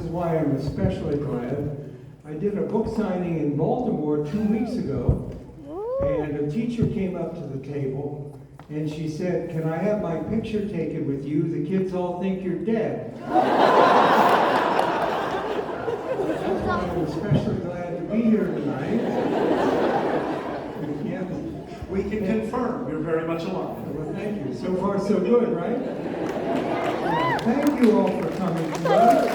is why I'm especially glad. I did a book signing in Baltimore 2 weeks ago, and a teacher came up to the table, and she said, "Can I have my picture taken with you? The kids all think you're dead." That's why I'm especially glad to be here tonight. Yeah. We can confirm you're very much alive. Well, thank you. So far, so good, right? Yeah. Thank you all for coming tonight.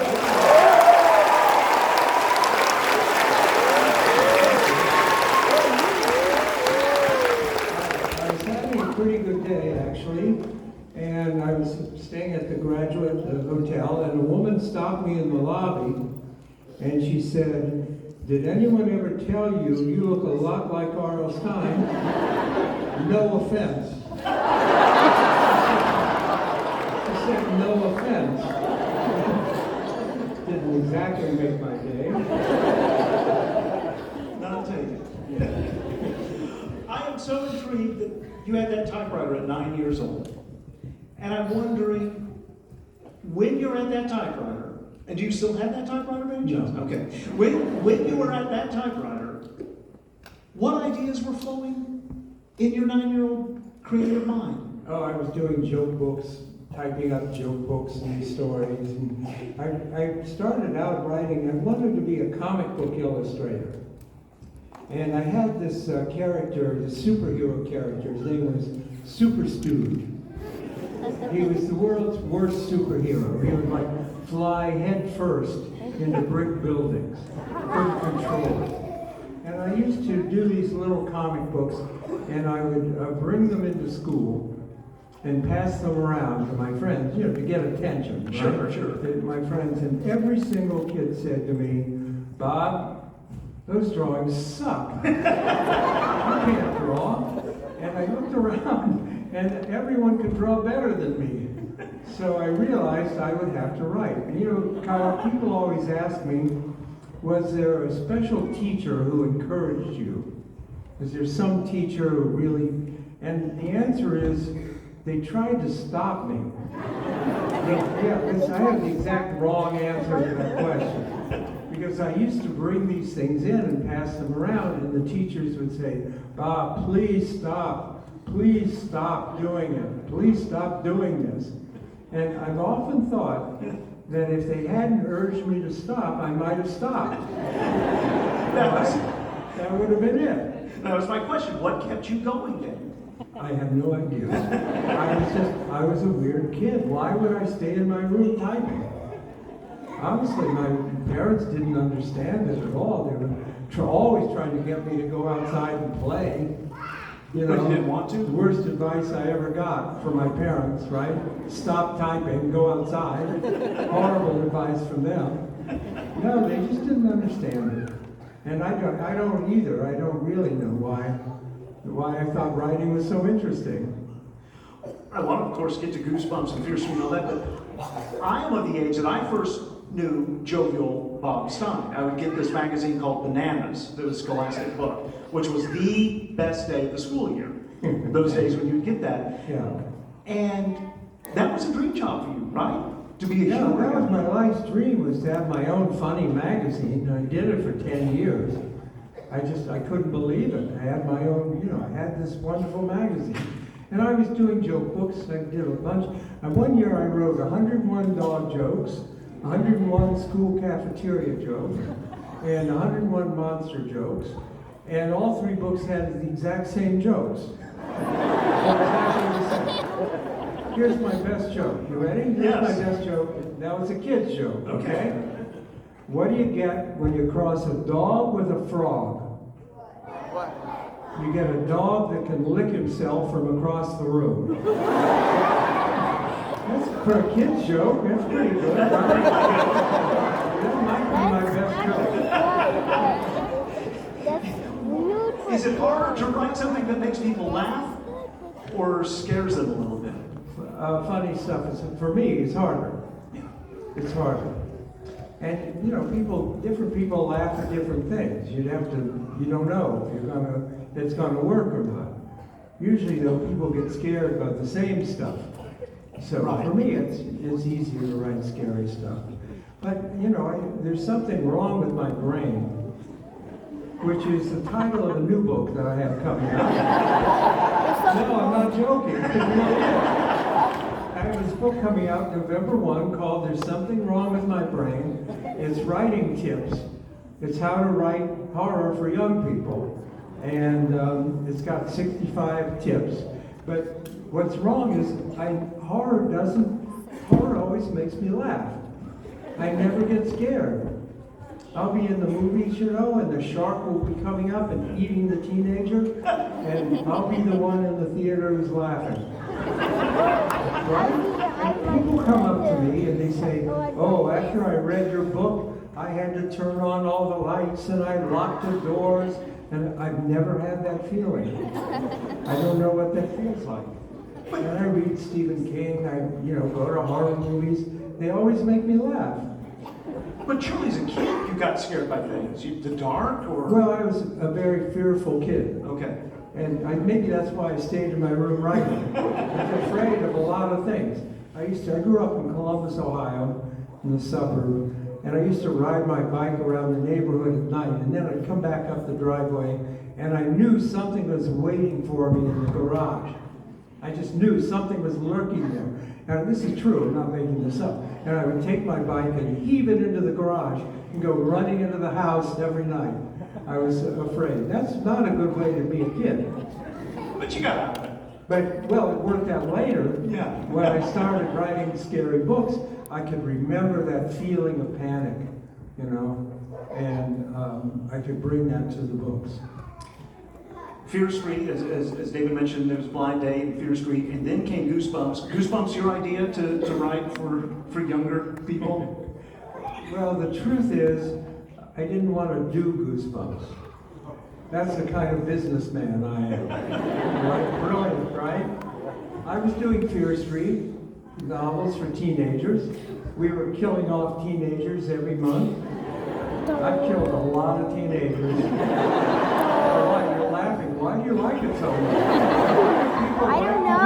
I was having a pretty good day, actually, and I was staying at the Graduate Hotel, and a woman stopped me in the lobby, and she said, "Did anyone ever tell you you look a lot like R.L. Stine? No offense." She said, "No offense." Didn't exactly make my day. Not taken. I am so intrigued that you had that typewriter at 9 years old. And I'm wondering, when you're at that typewriter, and do you still have that typewriter, Ben? No. Okay. When you were at that typewriter, what ideas were flowing in your 9-year-old creative mind? Oh, I was doing joke books, typing up joke books and stories. And I started out writing, I wanted to be a comic book illustrator. And I had this character, the superhero character, his name was Super Stooge. He was the world's worst superhero. He would like fly head first into brick buildings, couldn't control it. And I used to do these little comic books, and I would bring them into school and pass them around to my friends, you know, to get attention. Right? Sure. My friends, and every single kid said to me, "Bob, those drawings suck. You can't draw." And I looked around, and everyone could draw better than me. So I realized I would have to write. And you know, Kyle, people always ask me, was there a special teacher who encouraged you? Was there some teacher who really... And the answer is, they tried to stop me. Yeah, I have the exact wrong answer to that question. Because I used to bring these things in and pass them around, and the teachers would say, "Bob, please stop. Please stop doing it. Please stop doing this." And I've often thought that if they hadn't urged me to stop, I might have stopped. That would have been it. That was my question. What kept you going then? I have no idea. I was a weird kid. Why would I stay in my room typing? Honestly, my parents didn't understand it at all. They were always trying to get me to go outside and play. You know, But you didn't want to? The worst advice I ever got from my parents, right? Stop typing, go outside. Horrible advice from them. No, they just didn't understand it. And I don't either. I don't really know why I thought writing was so interesting. I want to, of course, get to Goosebumps and Fierce and all that, but I am of the age that I first knew jovial Bob Stine. I would get this magazine called Bananas, the Scholastic book, which was the best day of the school year. Those days when you would get that. Yeah. And that was a dream job for you, right? To be a Yeah, hero. that was my life's dream, was to have my own funny magazine. I did it for 10 years. I couldn't believe it. I had my own, you know, I had this wonderful magazine. And I was doing joke books. I did a bunch. And one year I wrote 101 dog jokes, 101 school cafeteria jokes, and 101 monster jokes. And all three books had the exact same jokes. Exactly the same. Here's my best joke. You ready? Here's Yes. my best joke. That was a kid's joke, Okay. What do you get when you cross a dog with a frog? What? You get a dog that can lick himself from across the room. That's for a kid's joke. That's pretty good, right? That might be my best joke. Is it harder to write something that makes people laugh or scares them a little bit? Funny stuff is, for me, it's harder. It's harder. And you know, different people laugh at different things. You don't know if it's gonna work or not. Usually though, people get scared about the same stuff. So Right. for me, it's easier to write scary stuff. But, you know, there's something wrong with my brain, which is the title of a new book that I have coming out. No, I'm not joking. It really is. I have this book coming out November 1 called There's Something Wrong with My Brain. It's writing tips. It's how to write horror for young people. And it's got 65 tips. But what's wrong is horror always makes me laugh. I never get scared. I'll be in the movies, you know, and the shark will be coming up and eating the teenager, and I'll be the one in the theater who's laughing. Right? And people come up to me and they say, oh, after I read your book, I had to turn on all the lights and I locked the doors, and I've never had that feeling. I don't know what that feels like. When I read Stephen King, I go to horror movies, they always make me laugh. But surely as a kid, you got scared by things. The dark, or? Well, I was a very fearful kid. Okay. And maybe that's why I stayed in my room writing. I was afraid of a lot of things. I grew up in Columbus, Ohio, in the suburb, and I used to ride my bike around the neighborhood at night, and then I'd come back up the driveway, and I knew something was waiting for me in the garage. I just knew something was lurking there. Now, this is true, I'm not making this up. And I would take my bike and heave it into the garage and go running into the house every night. I was afraid. That's not a good way to be a kid. But you got out of it. But, well, it worked out later. Yeah. When I started writing scary books, I could remember that feeling of panic, and I could bring that to the books. Fear Street, as David mentioned, there was Blind Date and Fear Street, and then came Goosebumps. Goosebumps, your idea to write for younger people? Well, the truth is, I didn't want to do Goosebumps. That's the kind of businessman I am. Right? Brilliant, right? I was doing Fear Street, novels for teenagers. We were killing off teenagers every month. I've killed a lot of teenagers. Why you're laughing? Why do you like it so much? I don't know.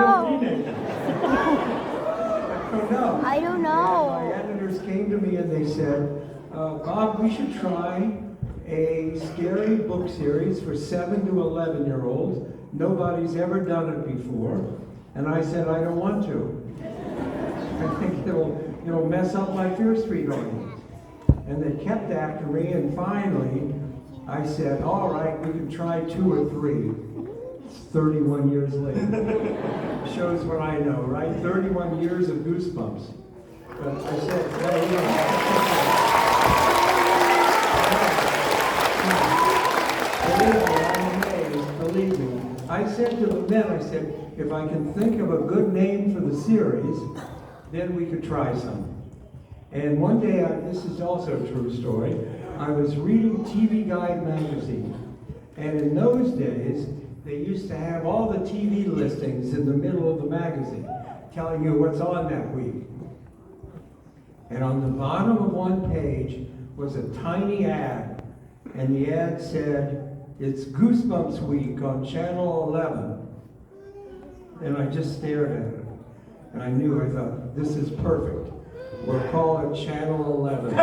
I don't know. My editors came to me and they said, Bob, we should try a scary book series for 7 to 11-year-olds. Nobody's ever done it before. And I said, I don't want to. I think it'll mess up my Fear Street audience. And they kept after me, and finally, I said, all right, we can try 2 or 3. It's 31 years later. Shows what I know, right? 31 years of Goosebumps. But I said, I'm amazed, believe me. I said to them then, I said, if I can think of a good name for the series, then we could try some. And one day, this is also a true story, I was reading TV Guide magazine. And in those days, they used to have all the TV listings in the middle of the magazine, telling you what's on that week. And on the bottom of one page was a tiny ad. And the ad said, it's Goosebumps Week on Channel 11. And I just stared at it. And I thought, this is perfect. We'll call it Channel 11.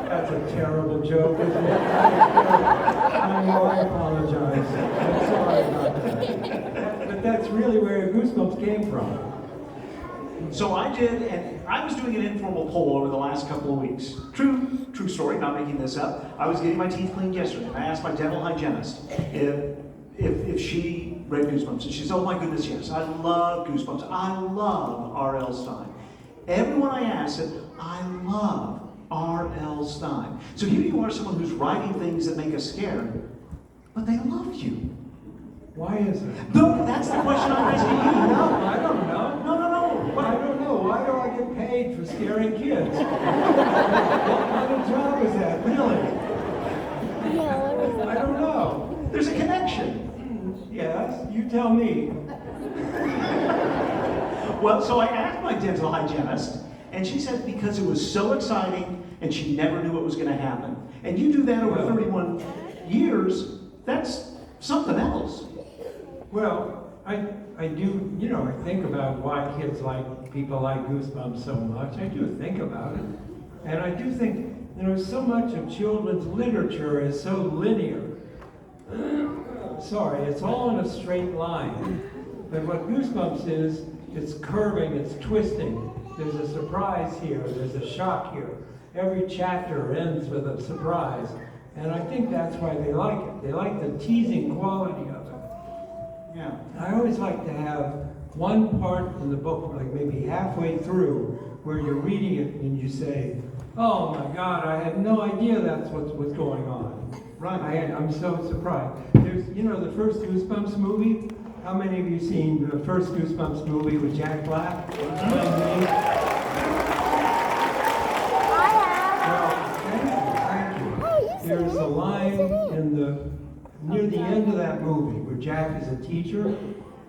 That's a terrible joke, isn't it? I know, I apologize. I'm sorry about that. But that's really where Goosebumps came from. So I did, and I was doing an informal poll over the last couple of weeks. True story, not making this up. I was getting my teeth cleaned yesterday, and I asked my dental hygienist if she read Goosebumps. And she said, oh my goodness, yes, I love Goosebumps. I love R.L. Stine. Everyone I asked said, I love R.L. Stine. So here you are, someone who's writing things that make us scared, but they love you. Why is it? No, that's the question I'm asking you. No, I don't know. No. I don't know. Why do I get paid for scaring kids? What kind of job is that, really? I don't know. There's a connection. Yes, you tell me. Well, so I asked my dental hygienist, and she said because it was so exciting and she never knew what was going to happen. And you do that over 31 years, that's something else. Well, I do, I think about why kids like people like Goosebumps so much. I do think about it. And I do think, so much of children's literature is so linear. Sorry, it's all in a straight line. But what Goosebumps is, it's curving, it's twisting. There's a surprise here, there's a shock here. Every chapter ends with a surprise. And I think that's why they like it. They like the teasing quality of it. Yeah. I always like to have one part in the book, like maybe halfway through, where you're reading it and you say, oh my God, I had no idea that's what's going on. Right. I'm so surprised. There's, the first Goosebumps movie. How many of you seen the first Goosebumps movie with Jack Black? I have. Thank you. There's a line near the end of that movie where Jack is a teacher,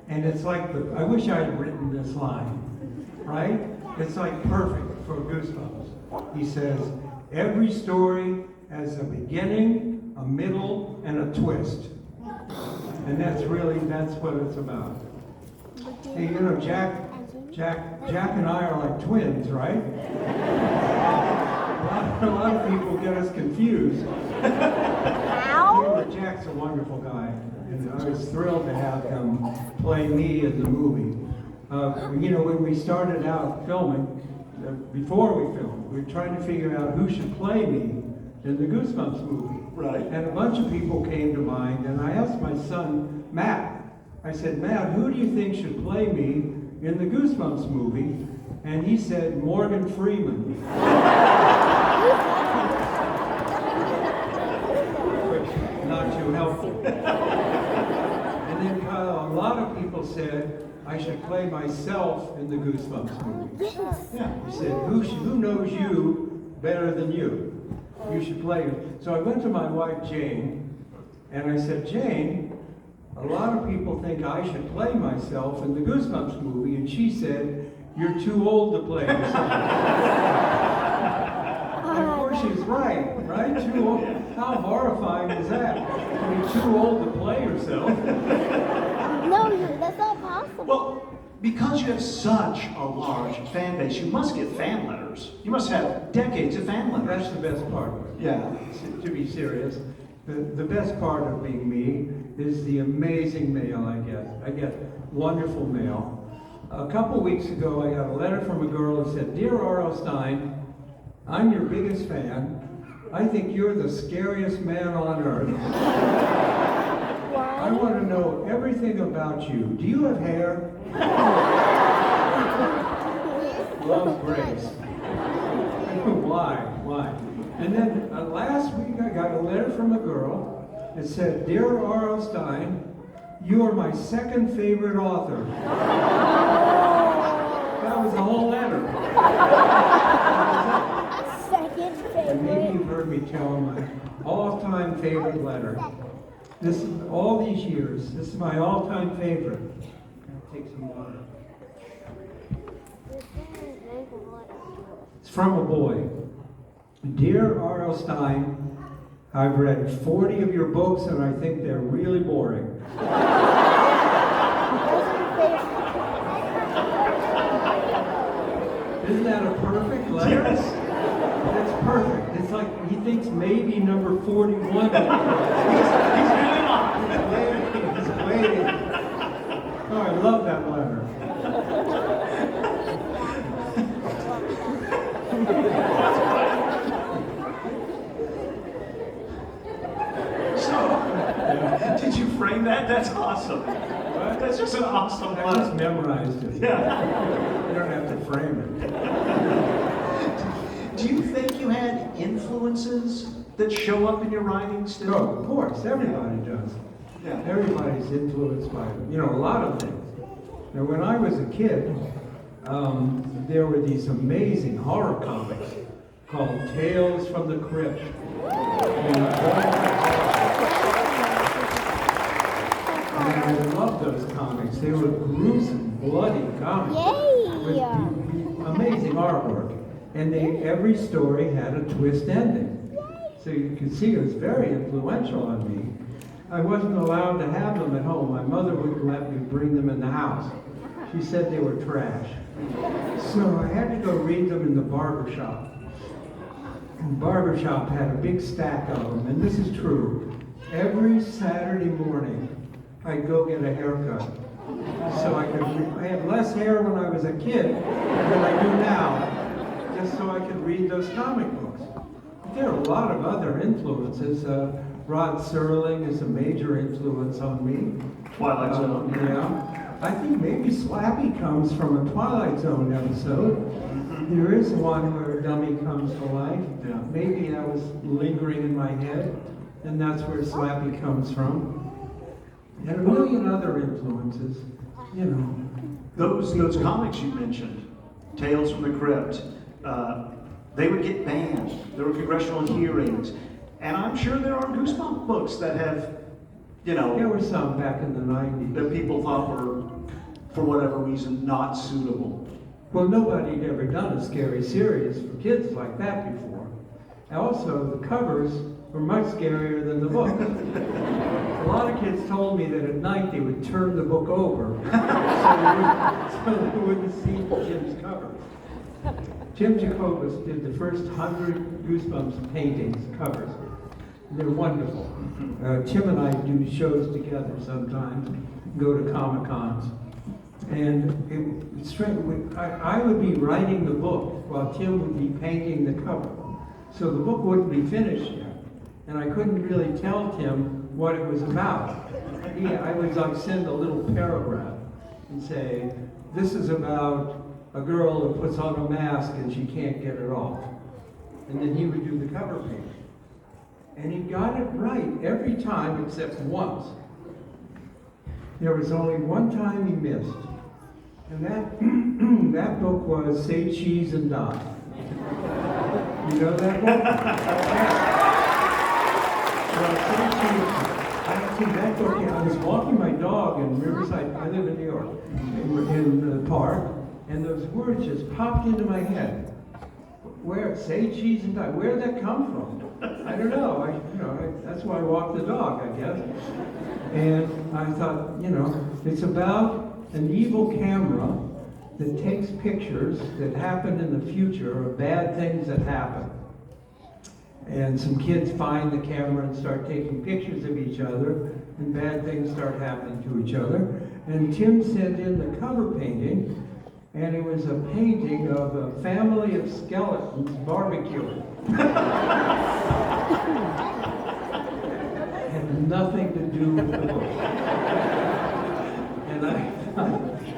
and it's like I wish I had written this line, right? It's like perfect for Goosebumps. He says, every story has a beginning, a middle, and a twist. And that's what it's about. Hey, Jack and I are like twins, right? A lot of people get us confused. Jack's a wonderful guy, and I was thrilled to have him play me in the movie. When we started out filming, before we filmed, we were trying to figure out who should play me in the Goosebumps movie. Right. And a bunch of people came to mind, and I asked my son, Matt, I said, Matt, who do you think should play me in the Goosebumps movie? And he said, Morgan Freeman. Which, not too helpful. And then a lot of people said, I should play myself in the Goosebumps movie. Yeah. He said, who knows you better than you? You should play it. So I went to my wife, Jane, and I said, Jane, a lot of people think I should play myself in the Goosebumps movie, and she said, you're too old to play yourself. And of course she's right? Too old. How horrifying is that? To be too old to play yourself. No, that's not possible. Well, because you have such a large fan base, you must get fan letters. You must have decades of fan letters. That's the best part of it. Yeah. To be serious, the best part of being me is the amazing mail I get. I get wonderful mail. A couple weeks ago, I got a letter from a girl who said, Dear R.L. Stine, I'm your biggest fan. I think you're the scariest man on earth. I want to know everything about you. Do you have hair? Love, Grace. Why? And then last week I got a letter from a girl that said, Dear R.L. Stine, you are my second favorite author. That was the whole letter. Second And maybe favorite. you've heard me tell my all-time favorite letter. This is all these years. This is my all-time favorite. I'll take some water. It's from a boy. Dear R.L. Stine, I've read 40 of your books and I think they're really boring. Isn't that a perfect letter? Yes. It's perfect. It's like he thinks maybe number 41. He's really not. He's waiting. Oh, I love that letter. So, did you frame that? That's awesome. That's just an awesome I just letter. memorized it. Yeah. You don't have to frame it. Do you think you had influences that show up in your writing still? No, of course, everybody does. Yeah. Everybody's influenced by, a lot of things. Now, when I was a kid, there were these amazing horror comics called Tales from the Crypt. And I loved those comics. They were gruesome, bloody comics with amazing artwork. And every story had a twist ending. So you can see it was very influential on me. I wasn't allowed to have them at home. My mother wouldn't let me bring them in the house. She said they were trash. So I had to go read them in the barber shop. And the barber shop had a big stack of them, and this is true. Every Saturday morning, I'd go get a haircut. So I had less hair when I was a kid than I do now, just so I could read those comic books. But there are a lot of other influences. Rod Serling is a major influence on me. Twilight Zone. Yeah. I think maybe Slappy comes from a Twilight Zone episode. There is one where a dummy comes to life. Yeah. Maybe that was lingering in my head, and that's where Slappy comes from. And a million other influences, you know. Those comics you mentioned, Tales from the Crypt, they would get banned. There were congressional hearings. And I'm sure there are Goosebumps books that have, There were some back in the 90s. that people thought were, for whatever reason, not suitable. Well, nobody had ever done a scary series for kids like that before. And also, the covers were much scarier than the book. A lot of kids told me that at night they would turn the book over so they wouldn't see Jim's cover. Jim Jacobus did the first 100 Goosebumps paintings, covers. They're wonderful. Tim and I do shows together sometimes, go to Comic-Cons. And it's strange, I would be writing the book while Tim would be painting the cover. So the book wouldn't be finished yet. And I couldn't really tell Tim what it was about. I would send a little paragraph and say, this is about a girl who puts on a mask and she can't get it off. And then he would do the cover page. And he got it right every time except once. There was only one time he missed. And that book was Say Cheese and Die. You know that book? That book, I was walking my dog in Riverside, I live in New York, in the park, and those words just popped into my head. Say cheese and die, where did that come from? I don't know, that's why I walk the dog, I guess. And I thought, it's about an evil camera that takes pictures that happen in the future of bad things that happen. And some kids find the camera and start taking pictures of each other, and bad things start happening to each other. And Tim sent in the cover painting, and it was a painting of a family of skeletons barbecuing. Had nothing to do with the book.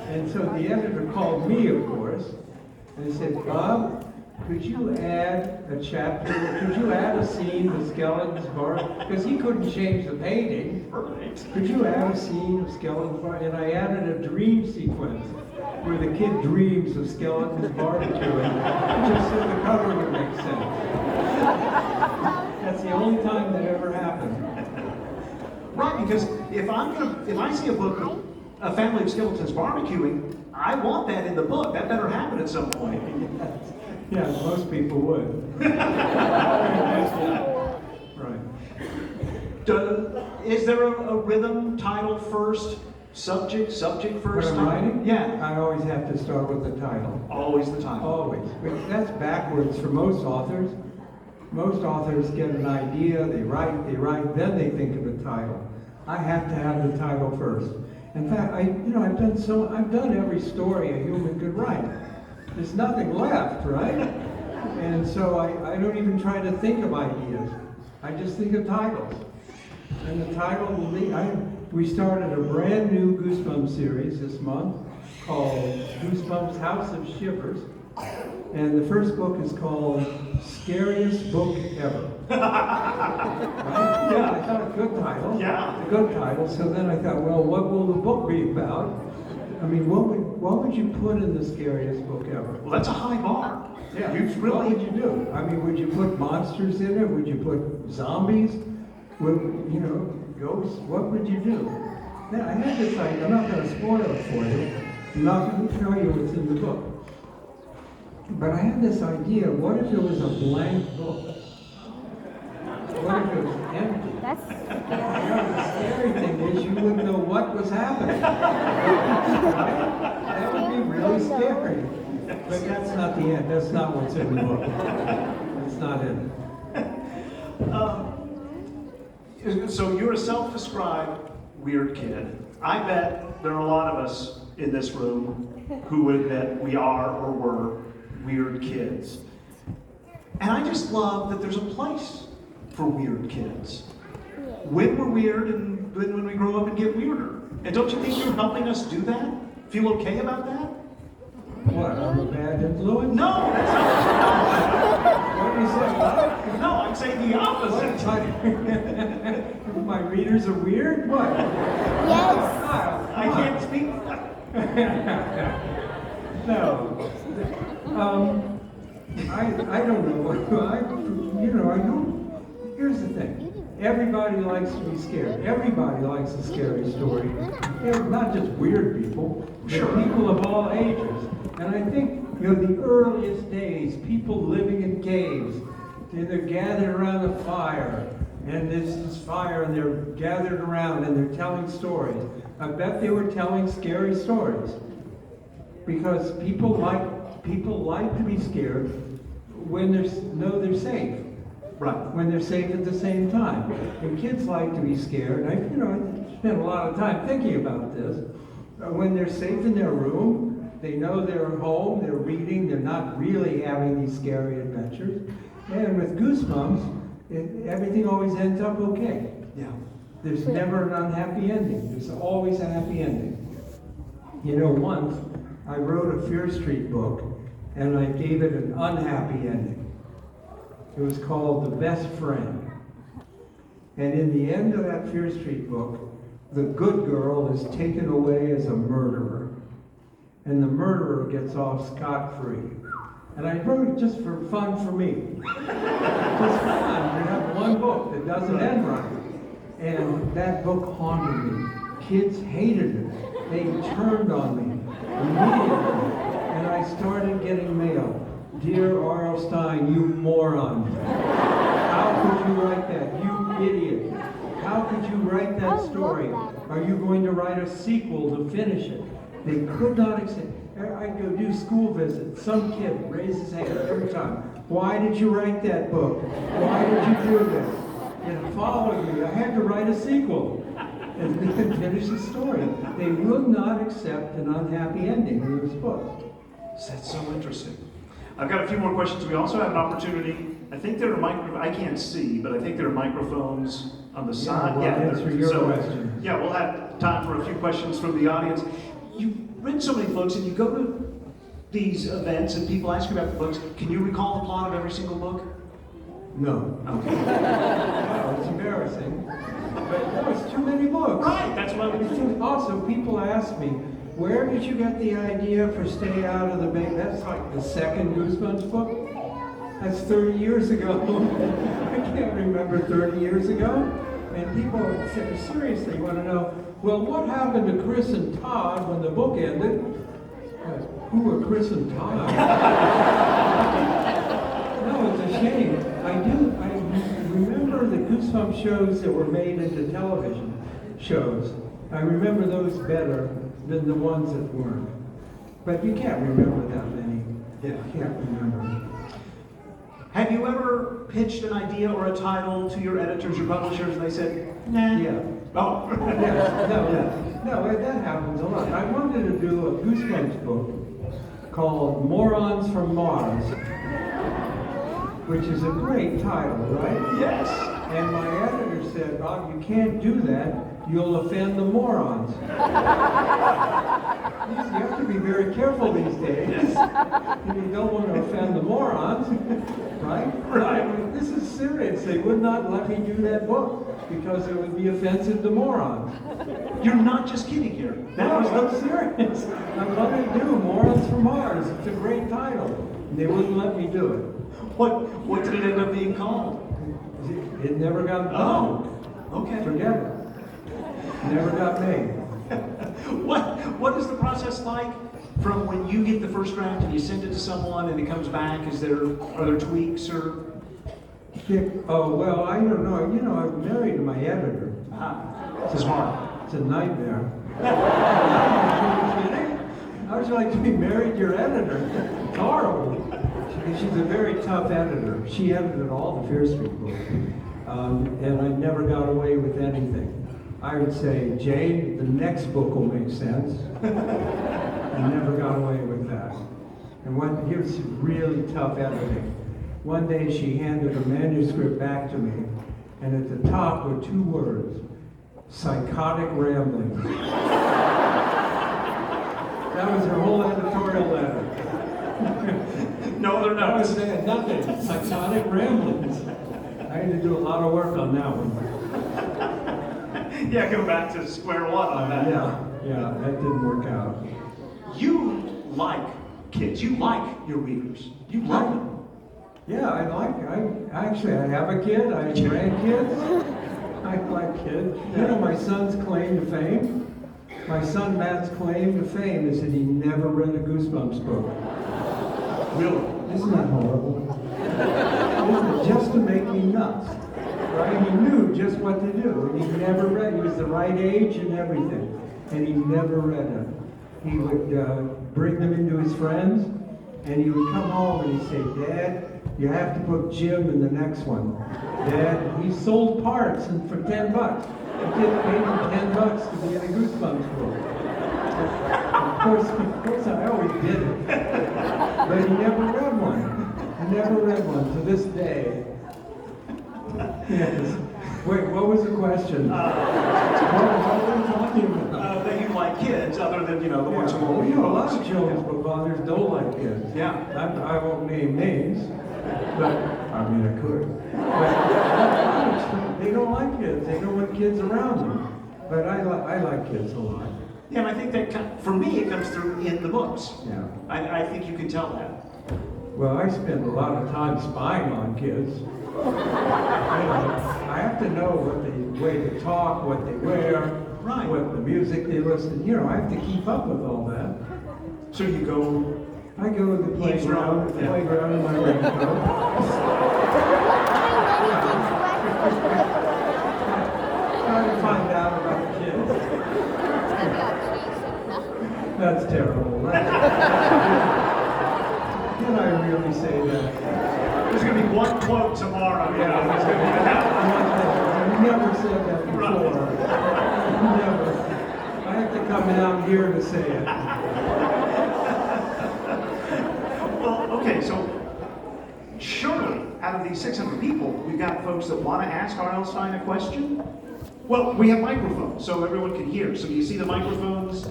And so the editor called me, of course, and he said, Bob, could you add a chapter, could you add a scene with skeletons bar? Because he couldn't change the painting. Perfect. Could you add a scene of skeletons bar? And I added a dream sequence where the kid dreams of skeletons barbecuing, just so the cover would make sense. That's the only time that ever happened. Right, because if I see a book of a family of skeletons barbecuing, I want that in the book. That better happen at some point. Yeah, most people would. Right. Is there a rhythm, title first, subject first? When I'm writing? Yeah. I always have to start with the title. Always the title. Always. That's backwards for most authors. Most authors get an idea, they write, then they think of a title. I have to have the title first. In fact, I've done every story a human could write. There's nothing left, right? And so I don't even try to think of ideas. I just think of titles. And the title will be, we started a brand new Goosebumps series this month called Goosebumps House of Shivers. And the first book is called Scariest Book Ever. Right? Yeah, I thought a good title. Yeah. A good title. So then I thought, well, what will the book be about? I mean, what would you put in the scariest book ever? Well, that's a high bar. Yeah. You've What really. would you do? I mean, would you put monsters in it? Would you put zombies? Ghosts? What would you do? Now, I had this idea. I'm not going to spoil it for you. I'm not going to tell you what's in the book. But I had this idea, what if it was a blank book? What if it was empty? That's You know, the scary thing is you wouldn't know what was happening. Right? That would be really scary. But that's not the end. That's not what's in the book. It's not in it. So you're a self-described weird kid. I bet there are a lot of us in this room who would admit we are or were weird kids. And I just love that there's a place for weird kids. When we're weird and when we grow up and get weirder. And don't you think you're helping us do that? Feel okay about that? What, I'm a bad influence? No, that's What do you say? What? not. No, I'd say the opposite. What? My readers are weird? What? yes. Kyle, I come on. can't speak. No. I don't know. Here's the thing. Everybody likes to be scared. Everybody likes a scary story. Not just weird people, but people of all ages. And I think, the earliest days, people living in caves, they're gathered around a fire, and there's this fire, and they're gathered around, and they're telling stories. I bet they were telling scary stories. Because people like to be scared when they're safe. Right. When they're safe at the same time. And kids like to be scared. I spent a lot of time thinking about this. When they're safe in their room, they know they're home, they're reading, they're not really having these scary adventures. And with Goosebumps, everything always ends up okay. Yeah. There's never an unhappy ending. There's always a happy ending. Once I wrote a Fear Street book, and I gave it an unhappy ending. It was called The Best Friend. And in the end of that Fear Street book, the good girl is taken away as a murderer. And the murderer gets off scot-free. And I wrote it just for fun for me. Just fun to have one book that doesn't end right. And that book haunted me. Kids hated it. They turned on me immediately. And I started getting mail. Dear R.L. Stine, you moron. How could you write that? You idiot. How could you write that story? Are you going to write a sequel to finish it? They could not accept. I'd go do school visits. Some kid raised his hand every time. Why did you write that book? Why did you do this? It followed me. I had to write a sequel and finish the story. They would not accept an unhappy ending in this book. That's so interesting. I've got a few more questions. We also have an opportunity. I think there are I can't see, but I think there are microphones on the side. We'll answer your questions. Yeah, we'll have time for a few questions from the audience. You've written so many books, and you go to these events, and people ask you about the books. Can you recall the plot of every single book? No. Okay. No, it's embarrassing. But no, it's too many books. Right, that's what Also, people ask me, where did you get the idea for Stay Out of the Bay? That's like the second Goosebumps book. That's 30 years ago. I can't remember 30 years ago. And people seriously want to know, well, what happened to Chris and Todd when the book ended? Who were Chris and Todd? No, it's a shame. I remember the Goosebumps shows that were made into television shows. I remember those better than the ones that weren't. But you can't remember that many. Yeah. You can't remember. Have you ever pitched an idea or a title to your editors or publishers and they said, nah? Yeah. Oh. No, that happens a lot. I wanted to do a Goosebumps book called Morons from Mars, which is a great title, right? Yes. And my editor said, Bob, you can't do that. You'll offend the morons. You have to be very careful these days. You don't want to offend the morons, right? Right. This is serious. They would not let me do that book because it would be offensive to morons. You're not just kidding here. No, I'm serious. I wanted to do Morons from Mars. It's a great title. And they wouldn't let me do it. What did it end up being called? It never got done. Oh, okay. Forget it. Never got made. What is the process like from when you get the first draft and you send it to someone and it comes back? Are there tweaks or? Oh, well, I don't know. You know, I'm married to my editor. Smart. It's a nightmare. How would you like to be married to your editor? It's horrible. She's a very tough editor. She edited all the Fear Street books. And I never got away with anything. I would say, Jane, the next book will make sense. I never got away with that. And here's really tough editing. One day she handed a manuscript back to me, and at the top were 2 words, psychotic ramblings. That was her whole editorial letter. No, they're I not. was saying nothing, psychotic ramblings. I had to do a lot of work on that one. Yeah, go back to square one on that. Yeah, that didn't work out. You like kids. You like your readers. You love them. Yeah, I have a kid, I have grandkids. I like kids. You know my son's claim to fame? My son Matt's claim to fame is that he never read a Goosebumps book. Really? Isn't that horrible? Isn't it just to make me nuts? Right? He knew just what to do, and he never read. He was the right age and everything, and he never read it. He would bring them into his friends, and he would come home and he'd say, "Dad, you have to put Jim in the next one." Dad, he sold parts for $10. The kid paid him $10 to be in a Goosebumps book. Of course, I always did it. But he never read one. He never read one to this day. Yes. Wait, what was the question? What were we talking about? That you like kids, other than, the ones who Well, won't you know, a lot books. of children's book authors don't like kids. Yeah. I won't name names, but I mean I could. But they don't like kids. They don't want kids around them. But I like kids a lot. Yeah, and I think that, for me, it comes through in the books. Yeah. I think you can tell that. Well, I spend a lot of time spying on kids. I have to know what the way they talk, what they wear, Right. what the music they listen. I have to keep up with all that. So you go, I go to the playground, Yeah. in my raincoat. Trying to find out about kids. That's terrible. Can I really say that? there's going to be one quote tomorrow. Yeah, There's gonna be that. I've never said that before. Never. I have to come out here to say it. Well, okay, so surely out of these 600 people, we've got folks that want to ask R.L. Stine a question. Well, we have microphones, so everyone can hear. So do you see the microphones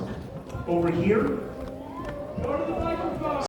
over here?